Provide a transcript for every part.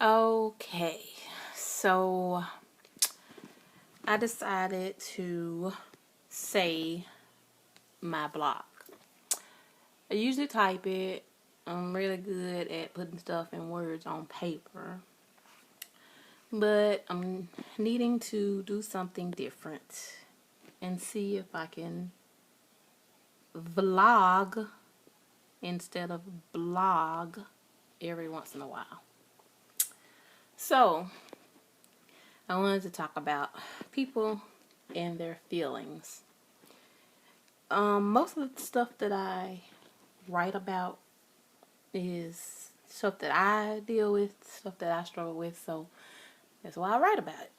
Okay, so I decided to say my blog. I usually type it. I'm really good at putting stuff in words on paper, but I'm needing to do something different and see if I can vlog instead of blog every once in a while. So, I wanted to talk about people and their feelings. Most of the stuff that I write about is stuff that I deal with, stuff that I struggle with, so that's why I write about it.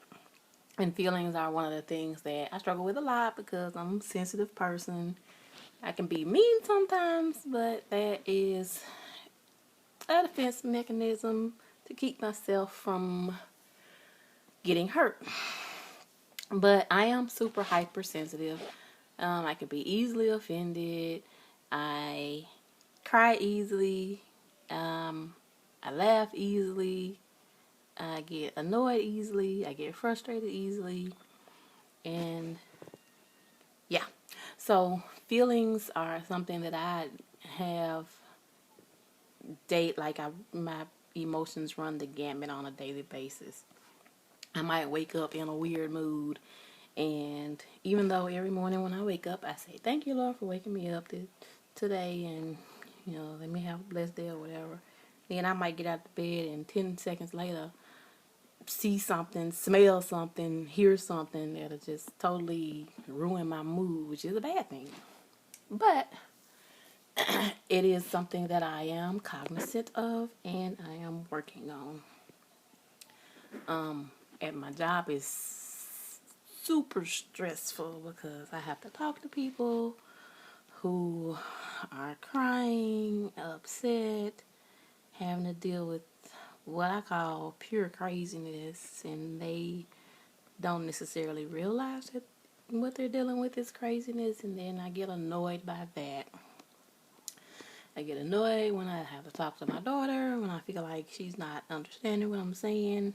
And feelings are one of the things that I struggle with a lot because I'm a sensitive person. I can be mean sometimes, but that is a defense mechanism to keep myself from getting hurt. But I am super hypersensitive. I can be easily offended. I cry easily. I laugh easily. I get annoyed easily. I get frustrated easily. And yeah. So feelings are something that I have my emotions run the gamut on a daily basis. I might wake up in a weird mood, and even though every morning when I wake up I say thank you Lord for waking me up today, and let me have a blessed day or whatever, then I might get out of bed and 10 seconds later see something, smell something, hear something that'll just totally ruin my mood, which is a bad thing. But it is something that I am cognizant of and I am working on. At my job is super stressful because I have to talk to people who are crying, upset, having to deal with what I call pure craziness, and they don't necessarily realize that what they're dealing with is craziness, and then I get annoyed by that. I get annoyed when I have to talk to my daughter, when I feel like she's not understanding what I'm saying.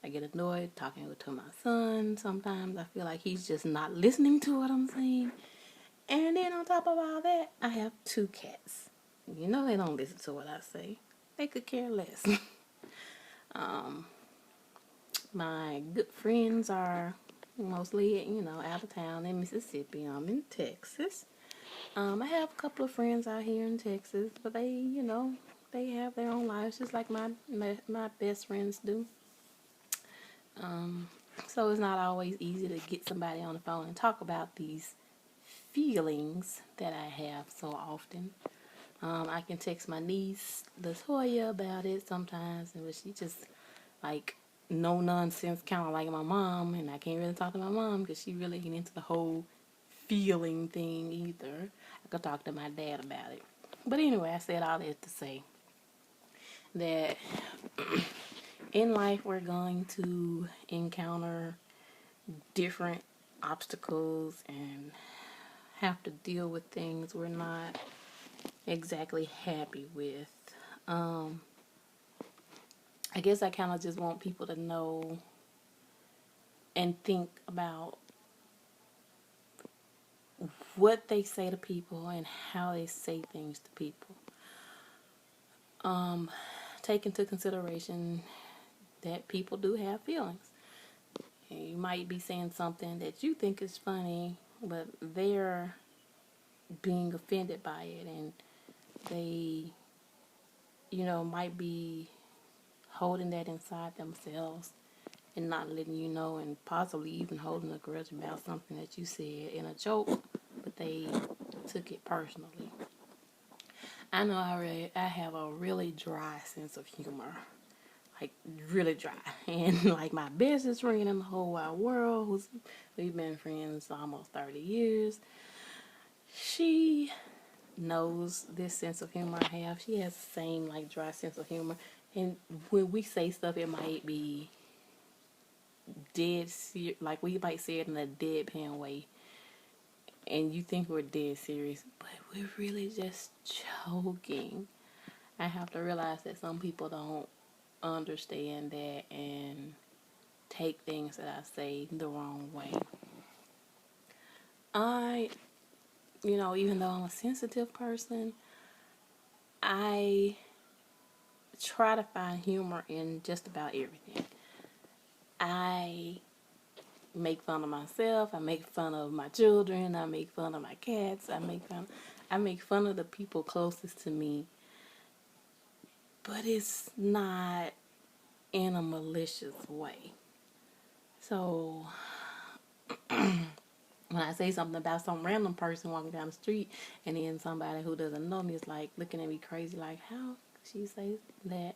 I get annoyed talking to my son. Sometimes I feel like he's just not listening to what I'm saying. And then on top of all that, I have 2 cats. They don't listen to what I say. They could care less. My good friends are mostly, out of town in Mississippi. I'm in Texas. I have a couple of friends out here in Texas, but they have their own lives just like my best friends do. So it's not always easy to get somebody on the phone and talk about these feelings that I have so often. I can text my niece Latoya about it sometimes, and she just like no nonsense, kind of like my mom, and I can't really talk to my mom because she really ain't into the whole feeling thing either. I could talk to my dad about it. But anyway, I said all that to say that in life we're going to encounter different obstacles and have to deal with things we're not exactly happy with. I guess I kind of just want people to know and think about what they say to people and how they say things to people. Take into consideration that people do have feelings. You might be saying something that you think is funny, but they're being offended by it, and they, might be holding that inside themselves and not letting you know, and possibly even holding a grudge about something that you said in a joke, but they took it personally. I know I have a really dry sense of humor, like really dry, and like my bestest friend in the whole wide world, we've been friends almost 30 years, she knows this sense of humor I have. She has the same like dry sense of humor, and when we say stuff, it might be like we might say it in a deadpan way, and you think we're dead serious, but we're really just joking. I have to realize that some people don't understand that and take things that I say the wrong way. I, even though I'm a sensitive person, I try to find humor in just about everything. I make fun of myself. I make fun of my children. I make fun of my cats. I make fun of the people closest to me. But it's not in a malicious way. So when I say something about some random person walking down the street, and then somebody who doesn't know me is like looking at me crazy, like, how could she say that?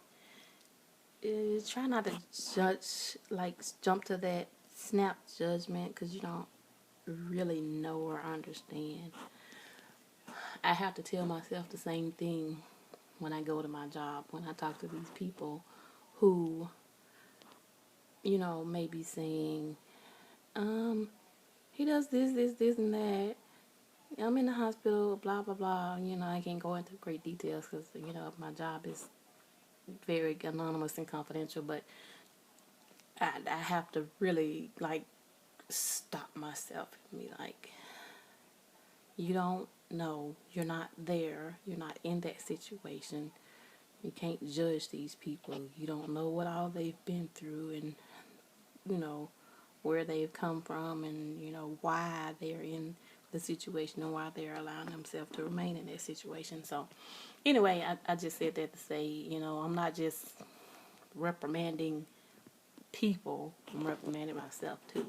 Try not to judge, like jump to that snap judgment, because you don't really know or understand. I have to tell myself the same thing when I go to my job, when I talk to these people who, may be saying, he does this, and that. I'm in the hospital, blah, blah, blah. I can't go into great details because, my job is very anonymous and confidential, but I have to really, like, stop myself and be like, you don't know. You're not there. You're not in that situation. You can't judge these people. You don't know what all they've been through and, where they've come from and, why they're in the situation and why they're allowing themselves to remain in that situation. So, anyway, I just said that to say, I'm not just reprimanding people, I'm reprimanding myself too.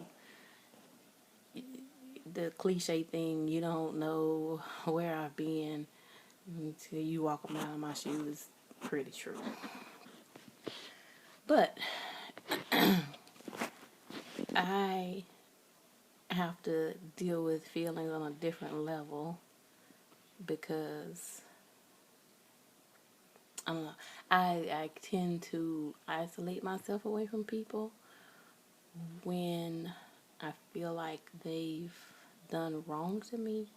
The cliche thing, you don't know where I've been until you walk out of my shoes, is pretty true. But I have to deal with feelings on a different level because I don't know. I tend to isolate myself away from people when I feel like they've done wrong to me.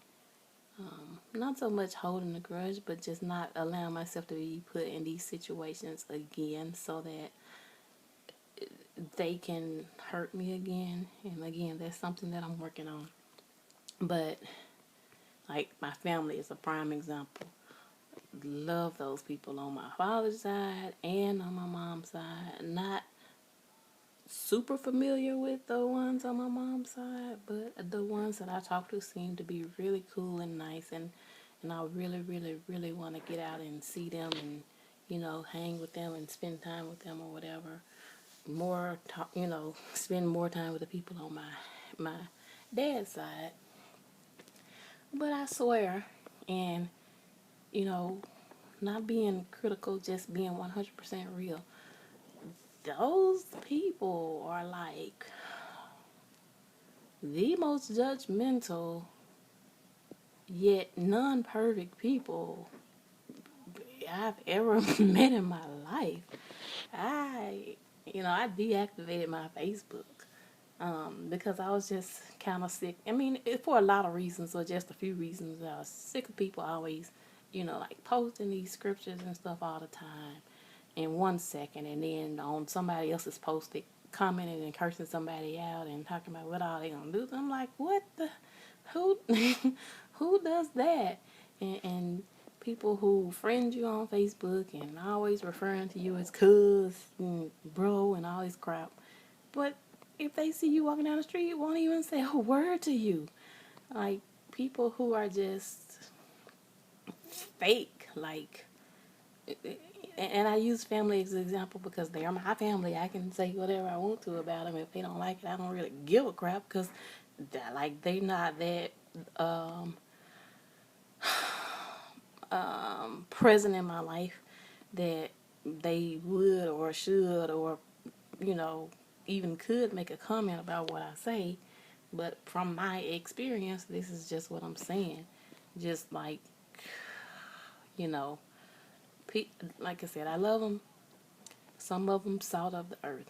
Not so much holding a grudge, but just not allowing myself to be put in these situations again so that they can hurt me again. And again, that's something that I'm working on. But, like, my family is a prime example. Love those people on my father's side and on my mom's side. Not super familiar with the ones on my mom's side, but the ones that I talk to seem to be really cool and nice, and I really, really, really want to get out and see them and, hang with them and spend time with them or whatever. Spend more time with the people on my dad's side. But I swear, and, not being critical, just being 100% real, those people are like the most judgmental yet non-perfect people I've ever met in my life. I deactivated my Facebook because I was just kind of sick. I mean, for a lot of reasons, or just a few reasons. I was sick of people always, like posting these scriptures and stuff all the time in 1 second, and then on somebody else's post, they commenting and cursing somebody out and talking about what all they gonna do. I'm like, what the, who, who does that? And people who friend you on Facebook and always referring to you as cuz and bro and all this crap. But if they see you walking down the street, won't even say a word to you. Like, people who are just fake, like, and I use family as an example because they are my family. I can say whatever I want to about them. If they don't like it, I don't really give a crap because, they're not that present in my life that they would or should or, even could make a comment about what I say. But from my experience, this is just what I'm saying. Just like, you know, like I said, I love them. Some of them salt of the earth.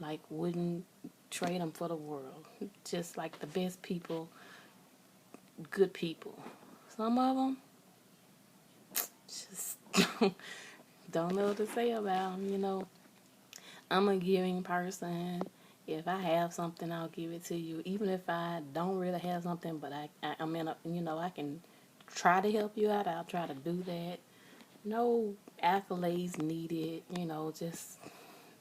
Like, wouldn't trade them for the world. Just like the best people, good people. Some of them, just don't know what to say about them, I'm a giving person. If I have something, I'll give it to you. Even if I don't really have something, but I'm in a, I can try to help you out. I'll try to do that. No accolades needed. Just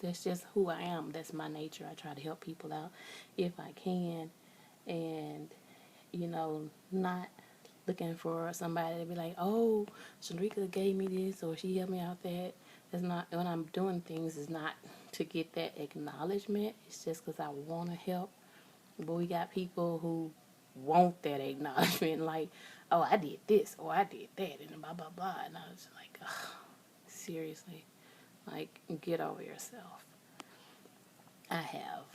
that's just who I am. That's my nature. I try to help people out if I can, and not looking for somebody to be like, oh, Shandrika gave me this or she helped me out that. It's not, when I'm doing things, it's not to get that acknowledgement. It's just because I want to help. But we got people who want that acknowledgement, like, oh, I did this or I did that and blah, blah, blah. And I was like, ugh, seriously, like, get over yourself. I have,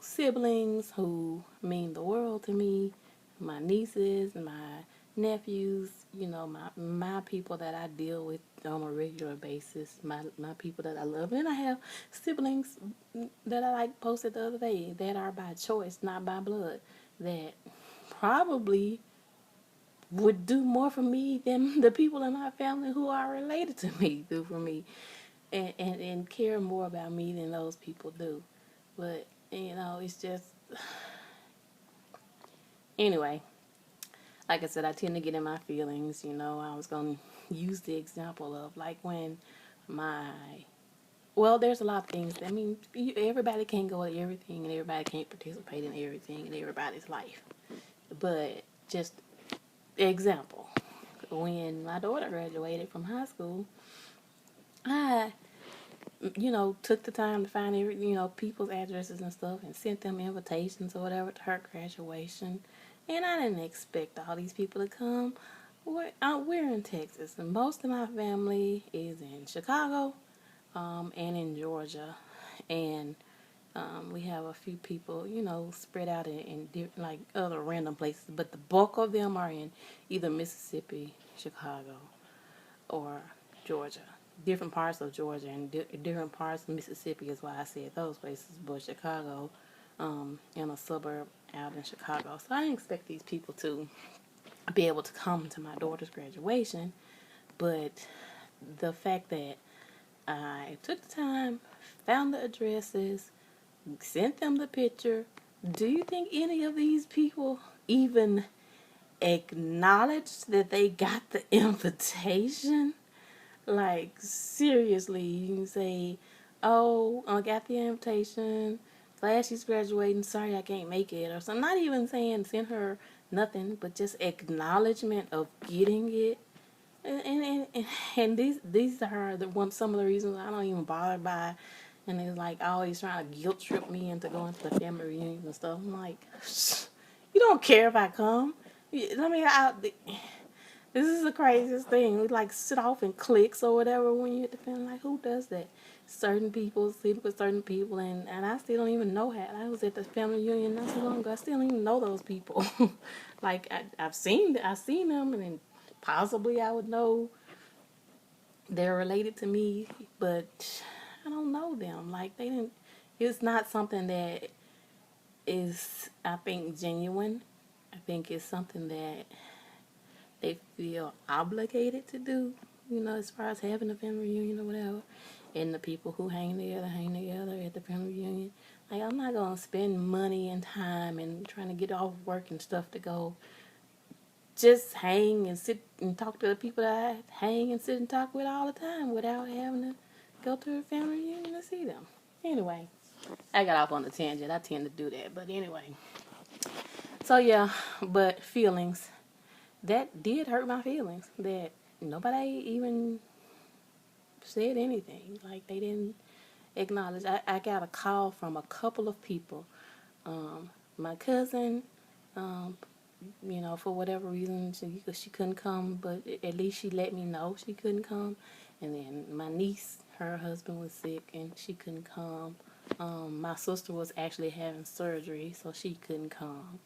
siblings who mean the world to me, my nieces and my nephews, my people that I deal with on a regular basis, my people that I love. And I have siblings that I like posted the other day that are by choice, not by blood, that probably would do more for me than the people in my family who are related to me do for me, and care more about me than those people do. But, it's just, anyway, like I said, I tend to get in my feelings. I was going to use the example of like when well, there's a lot of things. I mean, everybody can't go to everything and everybody can't participate in everything in everybody's life. But just example, when my daughter graduated from high school, I took the time to find people's addresses and stuff and sent them invitations or whatever to her graduation. And I didn't expect all these people to come. We're in Texas, and most of my family is in Chicago, and in Georgia. And we have a few people, spread out in like other random places, but the bulk of them are in either Mississippi, Chicago, or Georgia. Different parts of Georgia and different parts of Mississippi is why I said those places, but Chicago, in a suburb out in Chicago. So I didn't expect these people to be able to come to my daughter's graduation, but the fact that I took the time, found the addresses, sent them the picture. Do you think any of these people even acknowledged that they got the invitation? Like, seriously, you can say, oh, I got the invitation. Glad she's graduating. Sorry I can't make it. Or something. Not even saying send her nothing, but just acknowledgement of getting it. And these are some of the reasons I don't even bother by. And it's like always trying to guilt trip me into going to the family reunions and stuff. I'm like, you don't care if I come. This is the craziest thing. We like sit off in cliques or whatever when you're at the family. Like, who does that? Certain people sleep with certain people, and I still don't even know how. I was at the family reunion not so long ago. I still don't even know those people. Like, I've seen them, and then possibly I would know they're related to me, but I don't know them. Like, they didn't. It's not something that is, I think, genuine. I think it's something that they feel obligated to do, as far as having a family reunion or whatever. And the people who hang together at the family reunion. Like, I'm not going to spend money and time and trying to get off work and stuff to go just hang and sit and talk to the people that I hang and sit and talk with all the time without having to go to a family reunion to see them. Anyway, I got off on a tangent. I tend to do that. But anyway. So, yeah, but feelings. That did hurt my feelings. That nobody even said anything. Like, they didn't acknowledge. I got a call from a couple of people. My cousin, for whatever reason, she couldn't come, but at least she let me know she couldn't come. And then my niece, her husband was sick, and she couldn't come. My sister was actually having surgery, so she couldn't come.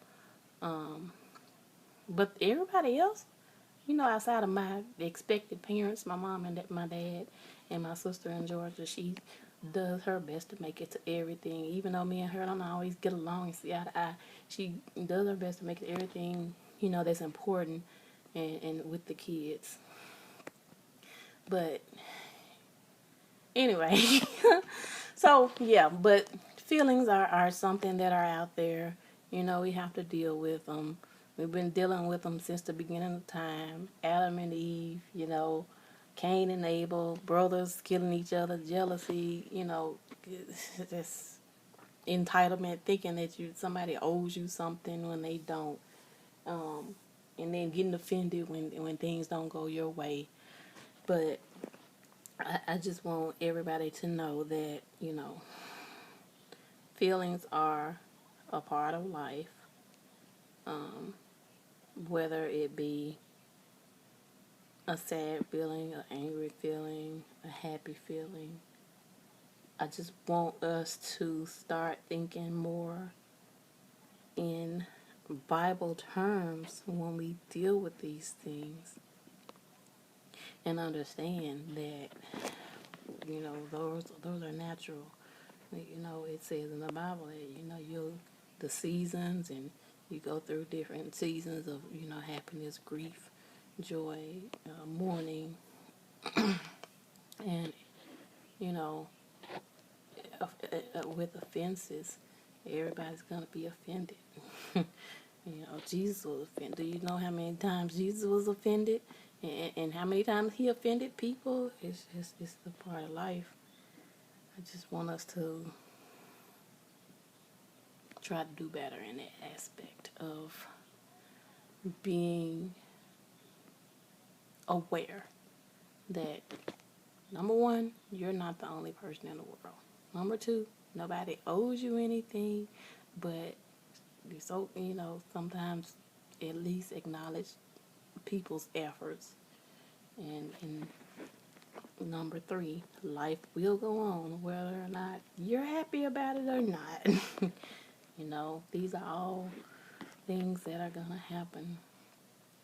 But everybody else, outside of my expected parents, my mom and my dad, and my sister in Georgia, she does her best to make it to everything. Even though me and her don't always get along and see eye to eye, she does her best to make it everything, that's important and with the kids. But anyway, So yeah, but feelings are something that are out there. You know, we have to deal with them. We've been dealing with them since the beginning of time. Adam and Eve, you know, Cain and Abel, brothers killing each other, jealousy, you know, this entitlement, thinking that somebody owes you something when they don't, and then getting offended when things don't go your way. But I just want everybody to know that, you know, feelings are a part of life, whether it be a sad feeling, an angry feeling, a happy feeling. I just want us to start thinking more in Bible terms when we deal with these things, and understand that, you know, those are natural. You know, it says in the Bible that, you know, the seasons, and you go through different seasons of, you know, happiness, grief, joy, mourning, and, you know, with offenses, everybody's gonna be offended. You know, Jesus was offended. Do you know how many times Jesus was offended, and how many times he offended people? It's the part of life. I just want us to try to do better in that aspect of being aware that, number one, you're not the only person in the world. Number two, nobody owes you anything, but so, you know, sometimes at least acknowledge people's efforts. And number three, life will go on whether or not you're happy about it or not. You know, these are all things that are gonna happen.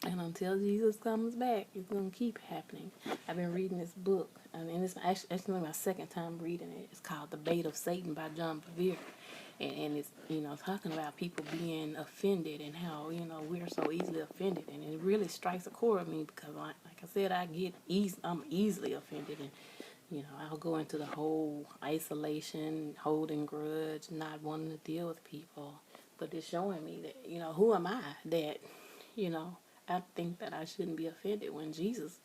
And until Jesus comes back, it's going to keep happening. I've been reading this book, and it's actually my second time reading it. It's called The Bait of Satan by John Bevere. And it's, you know, talking about people being offended and how, you know, we're so easily offended. And it really strikes a chord with me because, like I said, I'm easily offended. And, you know, I'll go into the whole isolation, holding grudge, not wanting to deal with people. But it's showing me that, you know, who am I that, you know, I think that I shouldn't be offended when Jesus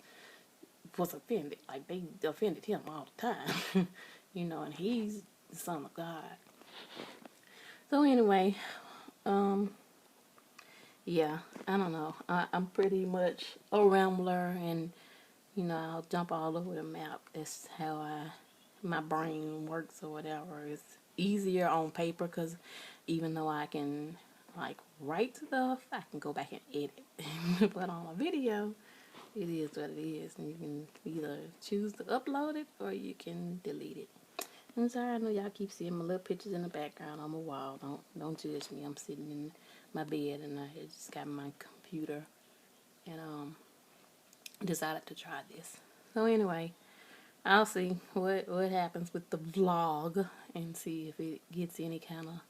was offended. Like, they offended him all the time. You know, and he's the Son of God. So anyway, yeah, I don't know. I'm pretty much a rambler, and, you know, I'll jump all over the map. That's how my brain works or whatever. It's easier on paper because even though I can, like, write stuff, I can go back and edit. But on a video, it is what it is, and you can either choose to upload it or you can delete it. I'm sorry, I know y'all keep seeing my little pictures in the background on my wall. Don't judge me. I'm sitting in my bed and I just got my computer and decided to try this. So anyway, I'll see what happens with the vlog and see if it gets any kind of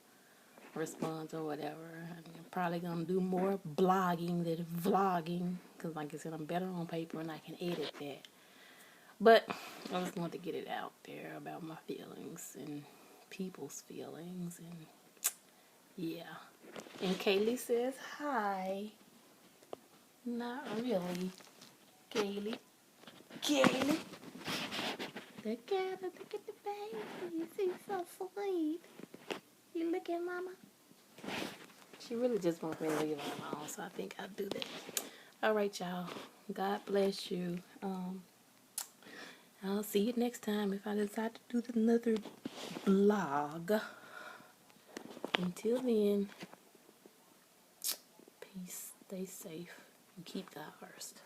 response or whatever. I'm probably gonna do more blogging than vlogging because, like I said, I'm better on paper and I can edit that. But I just wanted to get it out there about my feelings and people's feelings, and yeah. And Kaylee says hi. Not really, Kaylee. Kaylee. Look at the baby. She's so sweet. You look at Mama. She really just wants me to leave her alone, so I think I'll do that. All right, y'all. God bless you. I'll see you next time if I decide to do another vlog. Until then, peace, stay safe, and keep God first.